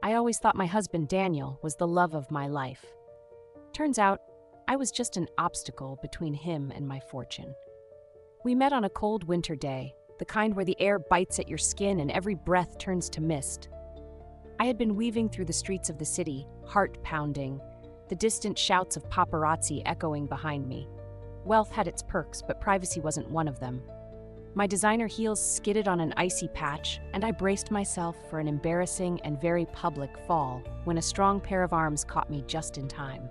I always thought my husband Daniel was the love of my life. Turns out, I was just an obstacle between him and my fortune. We met on a cold winter day, the kind where the air bites at your skin and every breath turns to mist. I had been weaving through the streets of the city, heart pounding, the distant shouts of paparazzi echoing behind me. Wealth had its perks, but privacy wasn't one of them. My designer heels skidded on an icy patch, and I braced myself for an embarrassing and very public fall when a strong pair of arms caught me just in time.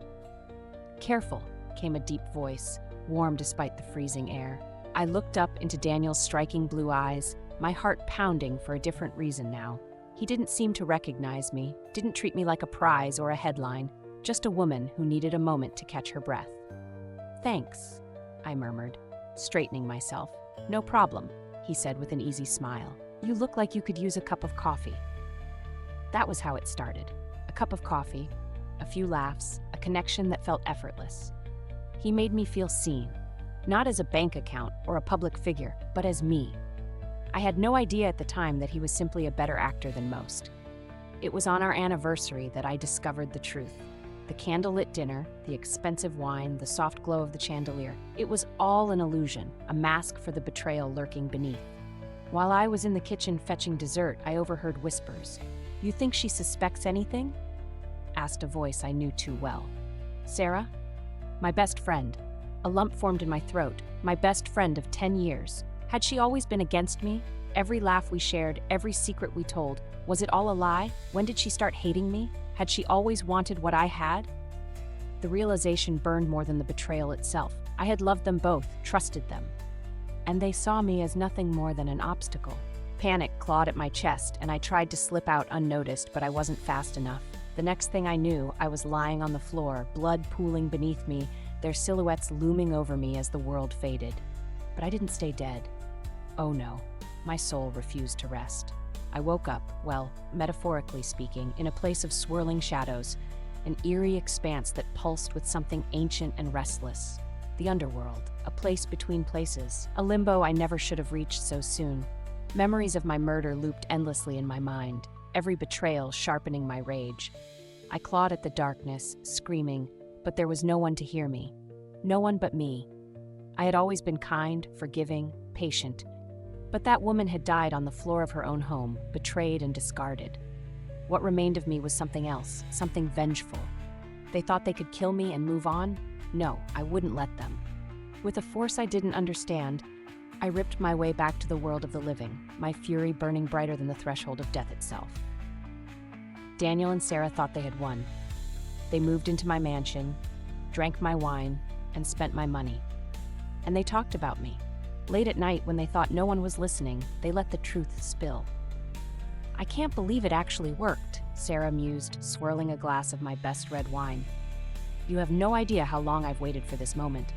"Careful," came a deep voice, warm despite the freezing air. I looked up into Daniel's striking blue eyes, my heart pounding for a different reason now. He didn't seem to recognize me, didn't treat me like a prize or a headline, just a woman who needed a moment to catch her breath. "Thanks," I murmured, straightening myself. "No problem," he said with an easy smile. "You look like you could use a cup of coffee." That was how it started. A cup of coffee, a few laughs, a connection that felt effortless. He made me feel seen, not as a bank account or a public figure, but as me. I had no idea at the time that he was simply a better actor than most. It was on our anniversary that I discovered the truth. The candlelit dinner, the expensive wine, the soft glow of the chandelier. It was all an illusion, a mask for the betrayal lurking beneath. While I was in the kitchen fetching dessert, I overheard whispers. "You think she suspects anything?" asked a voice I knew too well. "Sarah?" My best friend. A lump formed in my throat. My best friend of 10 years. Had she always been against me? Every laugh we shared, every secret we told. Was it all a lie? When did she start hating me? Had she always wanted what I had? The realization burned more than the betrayal itself. I had loved them both, trusted them. And they saw me as nothing more than an obstacle. Panic clawed at my chest, and I tried to slip out unnoticed, but I wasn't fast enough. The next thing I knew, I was lying on the floor, blood pooling beneath me, their silhouettes looming over me as the world faded. But I didn't stay dead. Oh no, my soul refused to rest. I woke up, well, metaphorically speaking, in a place of swirling shadows, an eerie expanse that pulsed with something ancient and restless. The underworld, a place between places, a limbo I never should have reached so soon. Memories of my murder looped endlessly in my mind, every betrayal sharpening my rage. I clawed at the darkness, screaming, but there was no one to hear me. No one but me. I had always been kind, forgiving, patient. But that woman had died on the floor of her own home, betrayed and discarded. What remained of me was something else, something vengeful. They thought they could kill me and move on? No, I wouldn't let them. With a force I didn't understand, I ripped my way back to the world of the living, my fury burning brighter than the threshold of death itself. Daniel and Sarah thought they had won. They moved into my mansion, drank my wine, and spent my money. And they talked about me. Late at night, when they thought no one was listening, they let the truth spill. "I can't believe it actually worked," Sarah mused, swirling a glass of my best red wine. "You have no idea how long I've waited for this moment."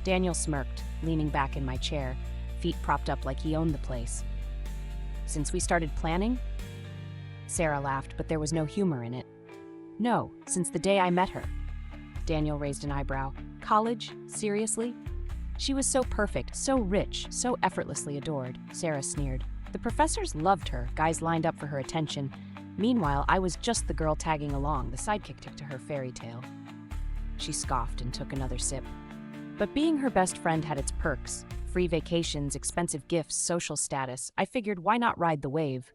Daniel smirked, leaning back in my chair, feet propped up like he owned the place. "Since we started planning?" Sarah laughed, but there was no humor in it. "No, since the day I met her." Daniel raised an eyebrow. "College? Seriously?" "She was so perfect, so rich, so effortlessly adored," Sarah sneered. "The professors loved her, guys lined up for her attention. Meanwhile, I was just the girl tagging along, the sidekick to her fairy tale." She scoffed and took another sip. "But being her best friend had its perks. Free vacations, expensive gifts, social status. I figured, why not ride the wave?"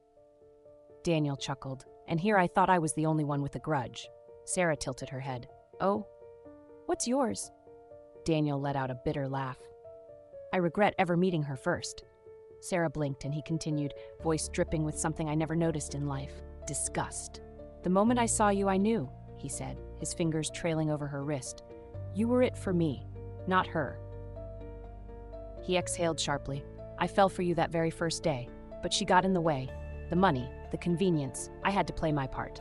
Daniel chuckled, and here I thought I was the only one with a grudge. Sarah tilted her head. "Oh? What's yours?" Daniel let out a bitter laugh. "I regret ever meeting her first." Sarah blinked and he continued, voice dripping with something I never noticed in life: disgust. "The moment I saw you, I knew," he said, his fingers trailing over her wrist. "You were it for me, not her." He exhaled sharply. "I fell for you that very first day, but she got in the way. The money, the convenience, I had to play my part."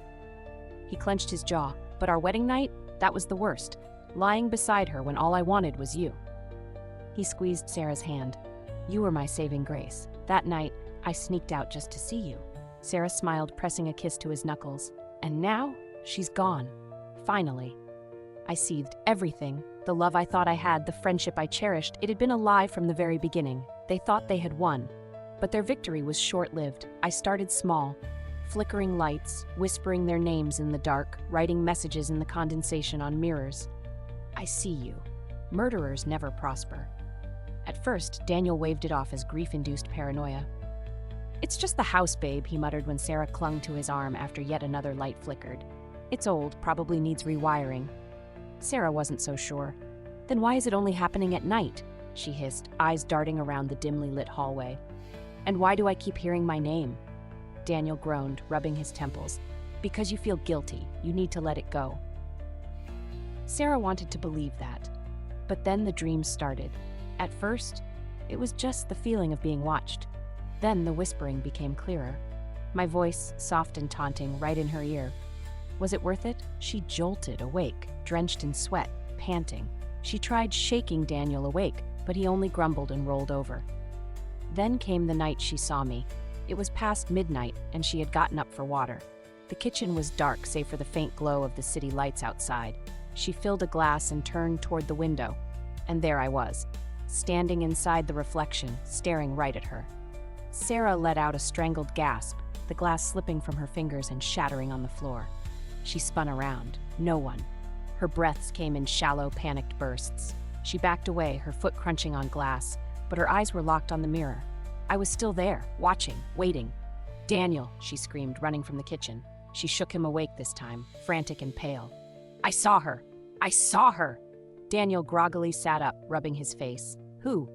He clenched his jaw. "But our wedding night? That was the worst. Lying beside her when all I wanted was you." He squeezed Sarah's hand. "You were my saving grace. That night, I sneaked out just to see you." Sarah smiled, pressing a kiss to his knuckles. "And now, she's gone. Finally." I seethed. Everything, the love I thought I had, the friendship I cherished, it had been a lie from the very beginning. They thought they had won. But their victory was short-lived. I started small. flickering lights, whispering their names in the dark, writing messages in the condensation on mirrors. I see you. Murderers never prosper. At first, Daniel waved it off as grief-induced paranoia. It's just the house, babe, he muttered when Sarah clung to his arm after yet another light flickered. It's old, probably needs rewiring. Sarah wasn't so sure. Then why is it only happening at night? She hissed, eyes darting around the dimly lit hallway. And why do I keep hearing my name? Daniel groaned, rubbing his temples. Because you feel guilty. You need to let it go. Sarah wanted to believe that. But then the dreams started. At first, it was just the feeling of being watched. Then the whispering became clearer. My voice, soft and taunting, right in her ear. Was it worth it? She jolted awake, drenched in sweat, panting. She tried shaking Daniel awake, but he only grumbled and rolled over. Then came the night she saw me. It was past midnight, and she had gotten up for water. The kitchen was dark, save for the faint glow of the city lights outside. She filled a glass and turned toward the window. And there I was, standing inside the reflection, staring right at her. Sarah let out a strangled gasp, the glass slipping from her fingers and shattering on the floor. She spun around. No one. Her breaths came in shallow, panicked bursts. She backed away, her foot crunching on glass, but her eyes were locked on the mirror. I was still there, watching, waiting. Daniel, she screamed, running from the kitchen. She shook him awake this time, frantic and pale. I saw her! I saw her! Daniel groggily sat up, rubbing his face. Who?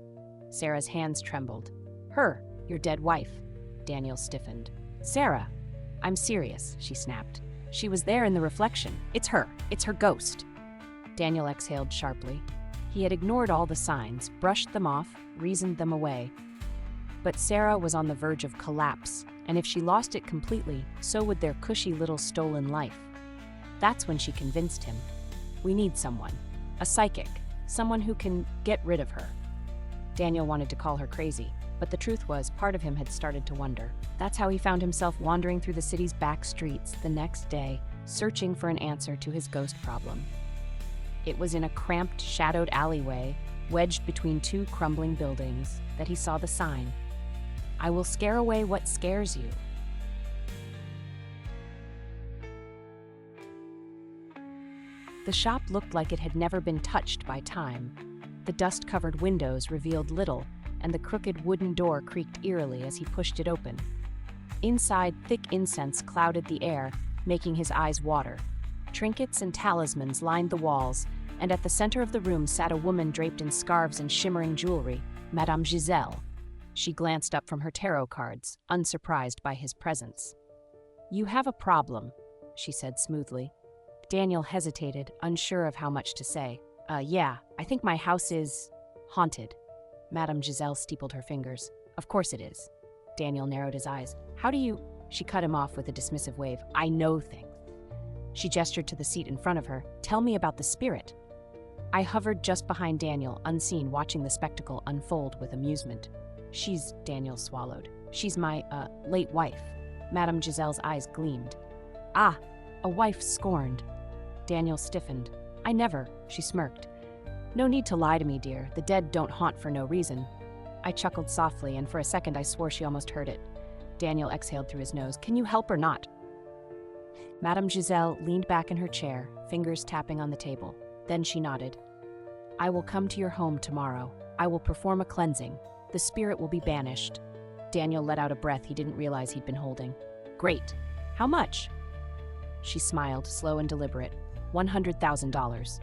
Sarah's hands trembled. Her, your dead wife. Daniel stiffened. Sarah! I'm serious, she snapped. She was there in the reflection. It's her. It's her ghost. Daniel exhaled sharply. He had ignored all the signs, brushed them off, reasoned them away. But Sarah was on the verge of collapse, and if she lost it completely, so would their cushy little stolen life. That's when she convinced him. We need someone. A psychic. Someone who can get rid of her. Daniel wanted to call her crazy, but the truth was, part of him had started to wonder. That's how he found himself wandering through the city's back streets the next day, searching for an answer to his ghost problem. It was in a cramped, shadowed alleyway, wedged between two crumbling buildings, that he saw the sign. I will scare away what scares you. The shop looked like it had never been touched by time. The dust-covered windows revealed little, and the crooked wooden door creaked eerily as he pushed it open. Inside, thick incense clouded the air, making his eyes water. Trinkets and talismans lined the walls, and at the center of the room sat a woman draped in scarves and shimmering jewelry, Madame Giselle. She glanced up from her tarot cards, unsurprised by his presence. You have a problem, she said smoothly. Daniel hesitated, unsure of how much to say. Yeah, I think my house is haunted. Madame Giselle steepled her fingers. Of course it is. Daniel narrowed his eyes. How do you... She cut him off with a dismissive wave. I know things. She gestured to the seat in front of her. Tell me about the spirit. I hovered just behind Daniel, unseen, watching the spectacle unfold with amusement. Daniel swallowed. She's my, late wife. Madame Giselle's eyes gleamed. Ah, a wife scorned. Daniel stiffened. I never, she smirked. No need to lie to me, dear. The dead don't haunt for no reason. I chuckled softly, and for a second I swore she almost heard it. Daniel exhaled through his nose. Can you help or not? Madame Giselle leaned back in her chair, fingers tapping on the table. Then she nodded. I will come to your home tomorrow. I will perform a cleansing. The spirit will be banished. Daniel let out a breath he didn't realize he'd been holding. Great. How much? She smiled, slow and deliberate. $100,000.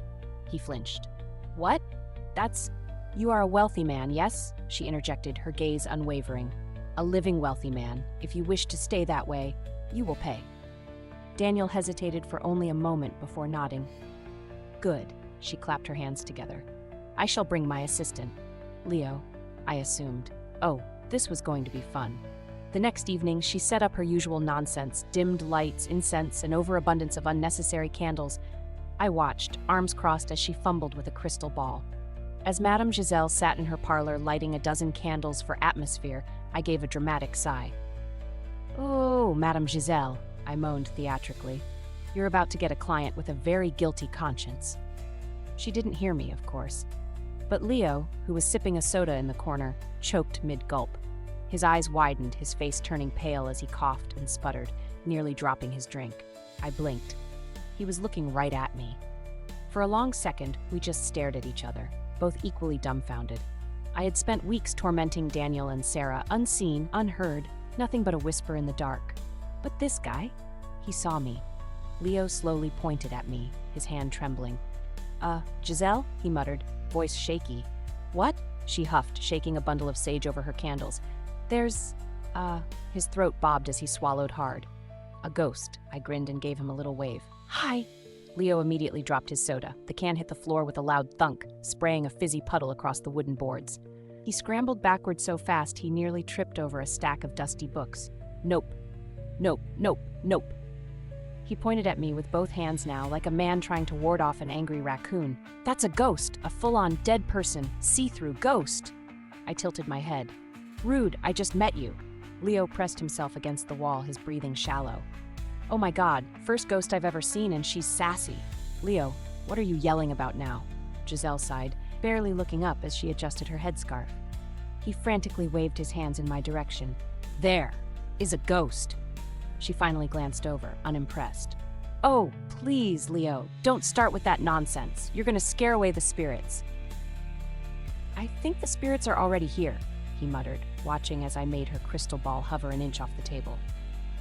He flinched. What? You are a wealthy man, yes? She interjected, her gaze unwavering. A living wealthy man. If you wish to stay that way, you will pay. Daniel hesitated for only a moment before nodding. Good. She clapped her hands together. I shall bring my assistant. Leo, I assumed. Oh, this was going to be fun. The next evening, she set up her usual nonsense, dimmed lights, incense, an overabundance of unnecessary candles. I watched, arms crossed as she fumbled with a crystal ball. As Madame Giselle sat in her parlor lighting a dozen candles for atmosphere, I gave a dramatic sigh. Oh, Madame Giselle, I moaned theatrically. You're about to get a client with a very guilty conscience. She didn't hear me, of course. But Leo, who was sipping a soda in the corner, choked mid-gulp. His eyes widened, his face turning pale as he coughed and sputtered. nearly dropping his drink. I blinked. He was looking right at me. For a long second, we just stared at each other, both equally dumbfounded. I had spent weeks tormenting Daniel and Sarah, unseen, unheard, nothing but a whisper in the dark. But this guy? He saw me. Leo slowly pointed at me, his hand trembling. Giselle? He muttered, voice shaky. What? She huffed, shaking a bundle of sage over her candles. There's, his throat bobbed as he swallowed hard. A ghost. I grinned and gave him a little wave. Hi. Leo immediately dropped his soda. The can hit the floor with a loud thunk, spraying a fizzy puddle across the wooden boards. He scrambled backward so fast he nearly tripped over a stack of dusty books. Nope. Nope, nope, nope. He pointed at me with both hands now, like a man trying to ward off an angry raccoon. That's a ghost, a full-on dead person, see-through ghost. I tilted my head. Rude, I just met you. Leo pressed himself against the wall, his breathing shallow. Oh my God, first ghost I've ever seen and she's sassy. Leo, what are you yelling about now? Giselle sighed, barely looking up as she adjusted her headscarf. He frantically waved his hands in my direction. There is a ghost. She finally glanced over, unimpressed. Oh, please, Leo, don't start with that nonsense. You're going to scare away the spirits. I think the spirits are already here, he muttered, watching as I made her crystal ball hover an inch off the table.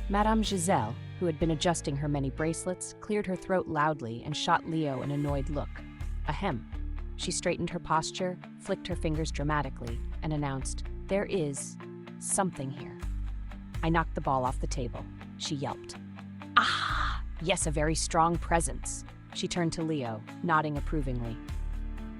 Madame Giselle, who had been adjusting her many bracelets, cleared her throat loudly and shot Leo an annoyed look. Ahem. She straightened her posture, flicked her fingers dramatically, and announced, There is something here. I knocked the ball off the table. She yelped. Ah! Yes, a very strong presence. She turned to Leo, nodding approvingly.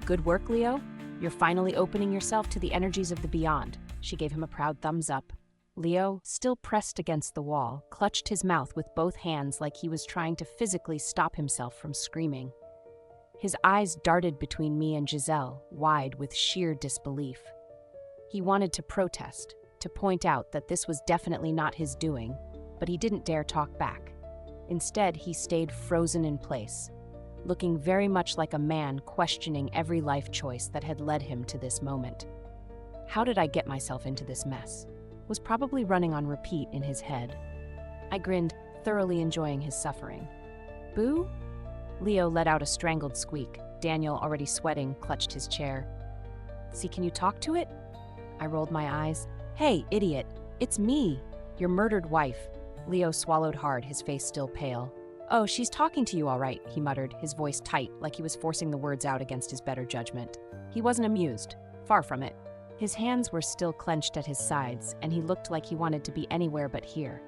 Good work, Leo. You're finally opening yourself to the energies of the beyond. She gave him a proud thumbs up. Leo, still pressed against the wall, clutched his mouth with both hands like he was trying to physically stop himself from screaming. His eyes darted between me and Giselle, wide with sheer disbelief. He wanted to protest, to point out that this was definitely not his doing, but he didn't dare talk back. Instead, he stayed frozen in place, looking very much like a man questioning every life choice that had led him to this moment. How did I get myself into this mess? Was probably running on repeat in his head. I grinned, thoroughly enjoying his suffering. Boo? Leo let out a strangled squeak. Daniel, already sweating, clutched his chair. See, can you talk to it? I rolled my eyes. Hey, idiot, it's me, your murdered wife. Leo swallowed hard, his face still pale. Oh, she's talking to you all right, he muttered, his voice tight, like he was forcing the words out against his better judgment. He wasn't amused. Far from it. His hands were still clenched at his sides, and he looked like he wanted to be anywhere but here.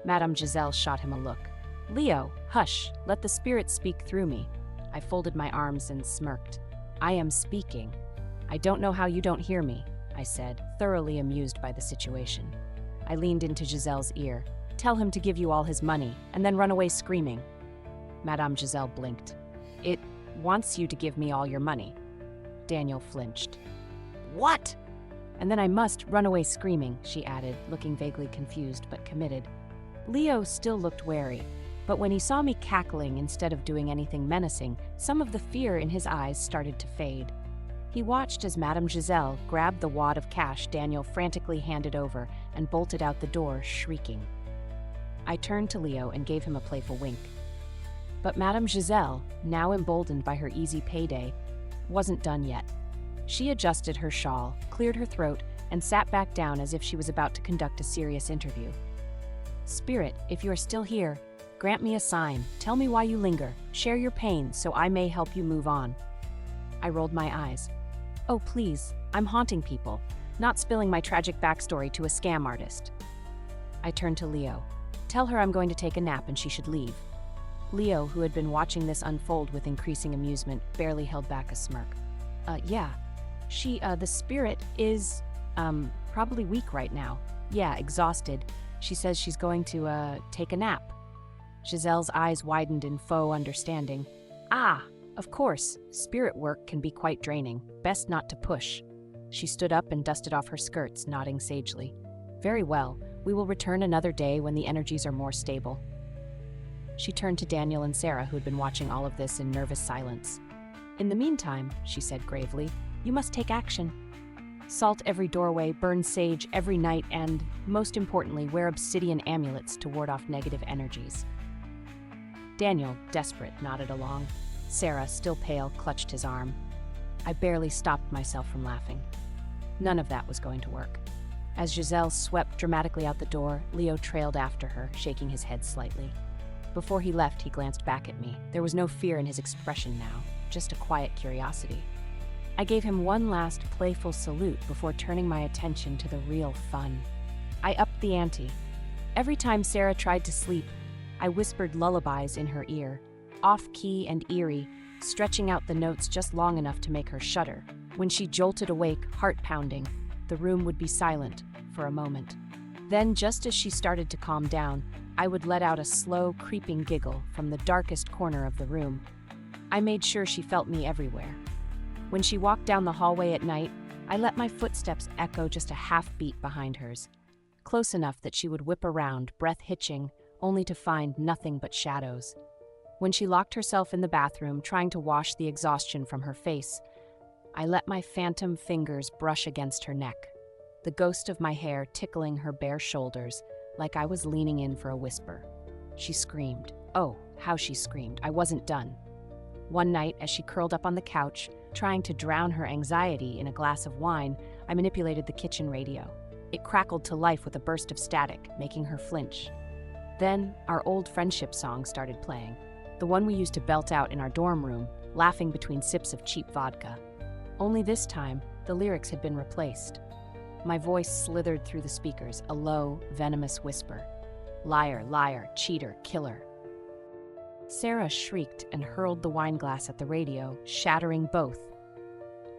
Madame Giselle shot him a look. Leo, hush, let the spirit speak through me. I folded my arms and smirked. I am speaking. I don't know how you don't hear me, I said, thoroughly amused by the situation. I leaned into Giselle's ear. Tell him to give you all his money, and then run away screaming. Madame Giselle blinked. It wants you to give me all your money. Daniel flinched. What? And then I must run away screaming, she added, looking vaguely confused but committed. Leo still looked wary, but when he saw me cackling instead of doing anything menacing, some of the fear in his eyes started to fade. He watched as Madame Giselle grabbed the wad of cash Daniel frantically handed over and bolted out the door, shrieking. I turned to Leo and gave him a playful wink. But Madame Giselle, now emboldened by her easy payday, wasn't done yet. She adjusted her shawl, cleared her throat, and sat back down as if she was about to conduct a serious interview. Spirit, if you are still here, grant me a sign. Tell me why you linger. Share your pain so I may help you move on. I rolled my eyes. Oh, please, I'm haunting people, not spilling my tragic backstory to a scam artist. I turned to Leo. Tell her I'm going to take a nap and she should leave. Leo, who had been watching this unfold with increasing amusement, barely held back a smirk. Yeah. The spirit is, probably weak right now. Yeah, exhausted. She says she's going to, take a nap. Giselle's eyes widened in faux understanding. Ah, of course. Spirit work can be quite draining. Best not to push. She stood up and dusted off her skirts, nodding sagely. Very well. We will return another day when the energies are more stable. She turned to Daniel and Sarah, who had been watching all of this in nervous silence. In the meantime, she said gravely, you must take action. Salt every doorway, burn sage every night, and, most importantly, wear obsidian amulets to ward off negative energies. Daniel, desperate, nodded along. Sarah, still pale, clutched his arm. I barely stopped myself from laughing. None of that was going to work. As Giselle swept dramatically out the door, Leo trailed after her, shaking his head slightly. Before he left, he glanced back at me. There was no fear in his expression now, just a quiet curiosity. I gave him one last playful salute before turning my attention to the real fun. I upped the ante. Every time Sarah tried to sleep, I whispered lullabies in her ear, off-key and eerie, stretching out the notes just long enough to make her shudder. When she jolted awake, heart pounding, the room would be silent for a moment. Then, just as she started to calm down, I would let out a slow, creeping giggle from the darkest corner of the room. I made sure she felt me everywhere. When she walked down the hallway at night, I let my footsteps echo just a half beat behind hers, close enough that she would whip around, breath hitching, only to find nothing but shadows. When she locked herself in the bathroom, trying to wash the exhaustion from her face, I let my phantom fingers brush against her neck, the ghost of my hair tickling her bare shoulders like I was leaning in for a whisper. She screamed. Oh, how she screamed. I wasn't done. One night, as she curled up on the couch, trying to drown her anxiety in a glass of wine, I manipulated the kitchen radio. It crackled to life with a burst of static, making her flinch. Then, our old friendship song started playing, the one we used to belt out in our dorm room, laughing between sips of cheap vodka. Only this time, the lyrics had been replaced. My voice slithered through the speakers, a low, venomous whisper. Liar, liar, cheater, killer. Sarah shrieked and hurled the wine glass at the radio, shattering both.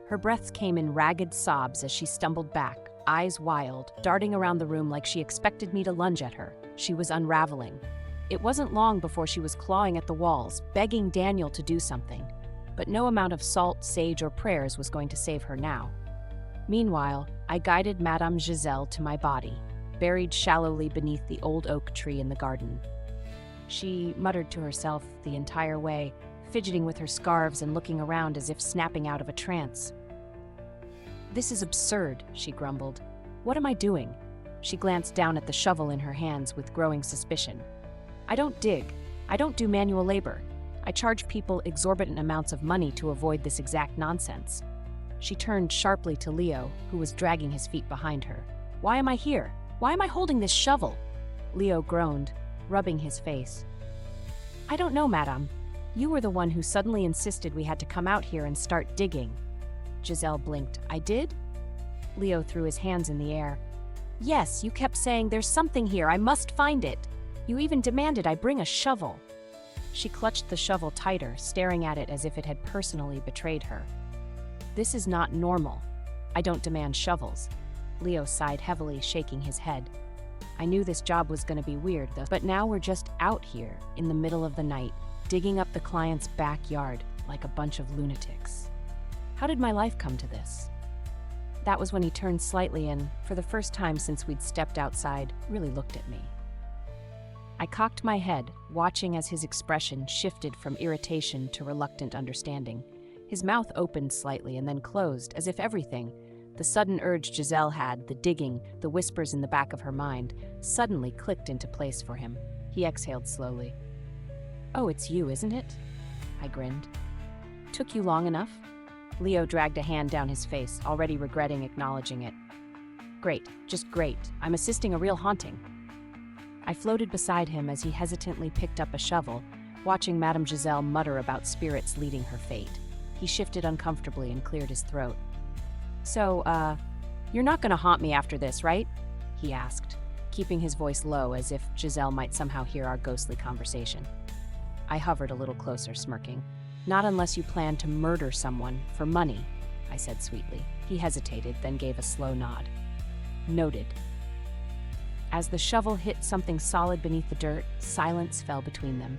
Her breaths came in ragged sobs as she stumbled back, eyes wild, darting around the room like she expected me to lunge at her. She was unraveling. It wasn't long before she was clawing at the walls, begging Daniel to do something. But no amount of salt, sage, or prayers was going to save her now. Meanwhile, I guided Madame Giselle to my body, buried shallowly beneath the old oak tree in the garden. She muttered to herself the entire way, fidgeting with her scarves and looking around as if snapping out of a trance. "This is absurd," she grumbled. "What am I doing?" She glanced down at the shovel in her hands with growing suspicion. "I don't dig. I don't do manual labor. I charge people exorbitant amounts of money to avoid this exact nonsense." She turned sharply to Leo, who was dragging his feet behind her. "Why am I here? Why am I holding this shovel?" Leo groaned, rubbing his face. "I don't know, madame. You were the one who suddenly insisted we had to come out here and start digging." Giselle blinked. "I did?" Leo threw his hands in the air. "Yes, you kept saying, 'There's something here, I must find it.' You even demanded I bring a shovel." She clutched the shovel tighter, staring at it as if it had personally betrayed her. "This is not normal. I don't demand shovels." Leo sighed heavily, shaking his head. "I knew this job was going to be weird, though, but now we're just out here, in the middle of the night, digging up the client's backyard like a bunch of lunatics. How did my life come to this?" That was when he turned slightly and, for the first time since we'd stepped outside, really looked at me. I cocked my head, watching as his expression shifted from irritation to reluctant understanding. His mouth opened slightly and then closed, as if everything, the sudden urge Giselle had, the digging, the whispers in the back of her mind, suddenly clicked into place for him. He exhaled slowly. "Oh, it's you, isn't it?" I grinned. "Took you long enough?" Leo dragged a hand down his face, already regretting acknowledging it. "Great, just great. I'm assisting a real haunting." I floated beside him as he hesitantly picked up a shovel, watching Madame Giselle mutter about spirits leading her fate. He shifted uncomfortably and cleared his throat. "So, you're not going to haunt me after this, right?" he asked, keeping his voice low as if Giselle might somehow hear our ghostly conversation. I hovered a little closer, smirking. "Not unless you plan to murder someone for money," I said sweetly. He hesitated, then gave a slow nod. "Noted." As the shovel hit something solid beneath the dirt, silence fell between them.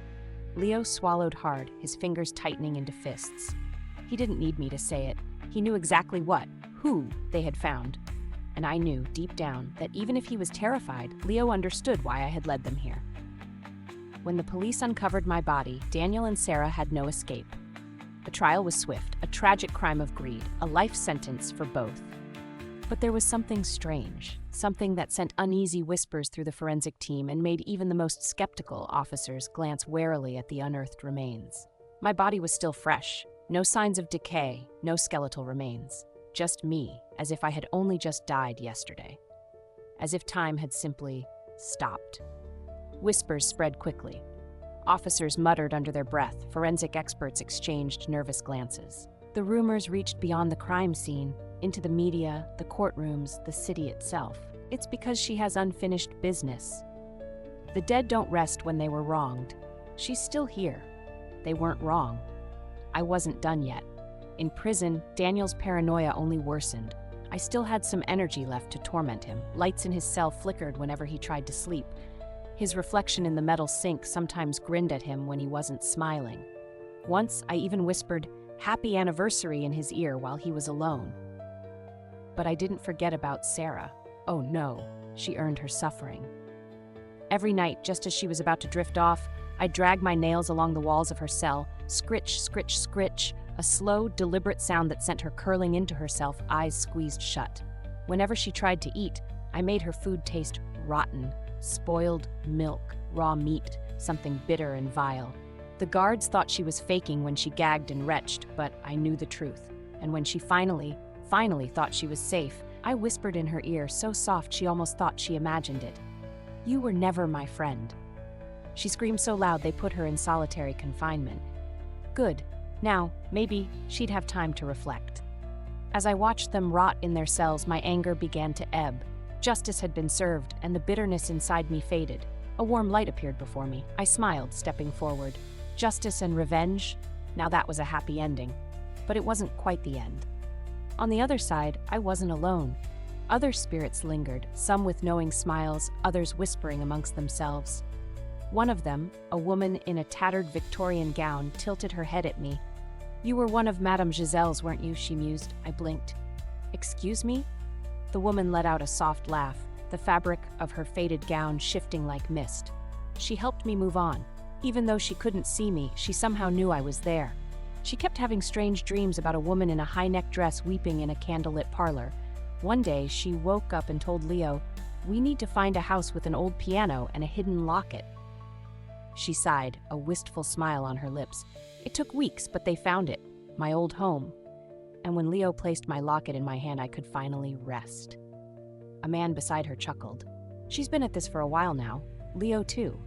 Leo swallowed hard, his fingers tightening into fists. He didn't need me to say it. He knew exactly who they had found. And I knew, deep down, that even if he was terrified, Leo understood why I had led them here. When the police uncovered my body, Daniel and Sarah had no escape. The trial was swift, a tragic crime of greed, a life sentence for both. But there was something strange, something that sent uneasy whispers through the forensic team and made even the most skeptical officers glance warily at the unearthed remains. My body was still fresh, no signs of decay, no skeletal remains. Just me, as if I had only just died yesterday. As if time had simply stopped. Whispers spread quickly. Officers muttered under their breath, forensic experts exchanged nervous glances. The rumors reached beyond the crime scene, into the media, the courtrooms, the city itself. It's because she has unfinished business. The dead don't rest when they were wronged. She's still here. They weren't wrong. I wasn't done yet. In prison, Daniel's paranoia only worsened. I still had some energy left to torment him. Lights in his cell flickered whenever he tried to sleep. His reflection in the metal sink sometimes grinned at him when he wasn't smiling. Once, I even whispered, "Happy anniversary" in his ear while he was alone. But I didn't forget about Sarah. Oh no, she earned her suffering. Every night, just as she was about to drift off, I'd drag my nails along the walls of her cell, scritch, scritch, scritch, a slow, deliberate sound that sent her curling into herself, eyes squeezed shut. Whenever she tried to eat, I made her food taste rotten, spoiled milk, raw meat, something bitter and vile. The guards thought she was faking when she gagged and retched, but I knew the truth. And when she finally thought she was safe, I whispered in her ear so soft she almost thought she imagined it. "You were never my friend." She screamed so loud they put her in solitary confinement. Good. Now, maybe she'd have time to reflect. As I watched them rot in their cells, my anger began to ebb. Justice had been served, and the bitterness inside me faded. A warm light appeared before me. I smiled, stepping forward. Justice and revenge? Now that was a happy ending. But it wasn't quite the end. On the other side, I wasn't alone. Other spirits lingered, some with knowing smiles, others whispering amongst themselves. One of them, a woman in a tattered Victorian gown, tilted her head at me. "You were one of Madame Giselle's, weren't you?" she mused. I blinked. "Excuse me?" The woman let out a soft laugh, the fabric of her faded gown shifting like mist. She helped me move on. Even though she couldn't see me, she somehow knew I was there. She kept having strange dreams about a woman in a high-neck dress weeping in a candlelit parlor. One day, she woke up and told Leo, "We need to find a house with an old piano and a hidden locket." She sighed, a wistful smile on her lips. It took weeks, but they found it, my old home. And when Leo placed my locket in my hand, I could finally rest. A man beside her chuckled. "She's been at this for a while now. Leo, too.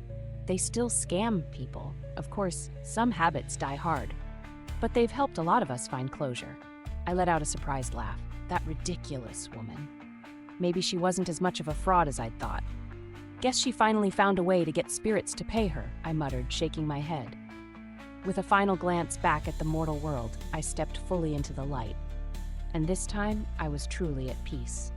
They still scam people. Of course, some habits die hard. But they've helped a lot of us find closure." I let out a surprised laugh. That ridiculous woman. Maybe she wasn't as much of a fraud as I'd thought. "Guess she finally found a way to get spirits to pay her," I muttered, shaking my head. With a final glance back at the mortal world, I stepped fully into the light. And this time, I was truly at peace.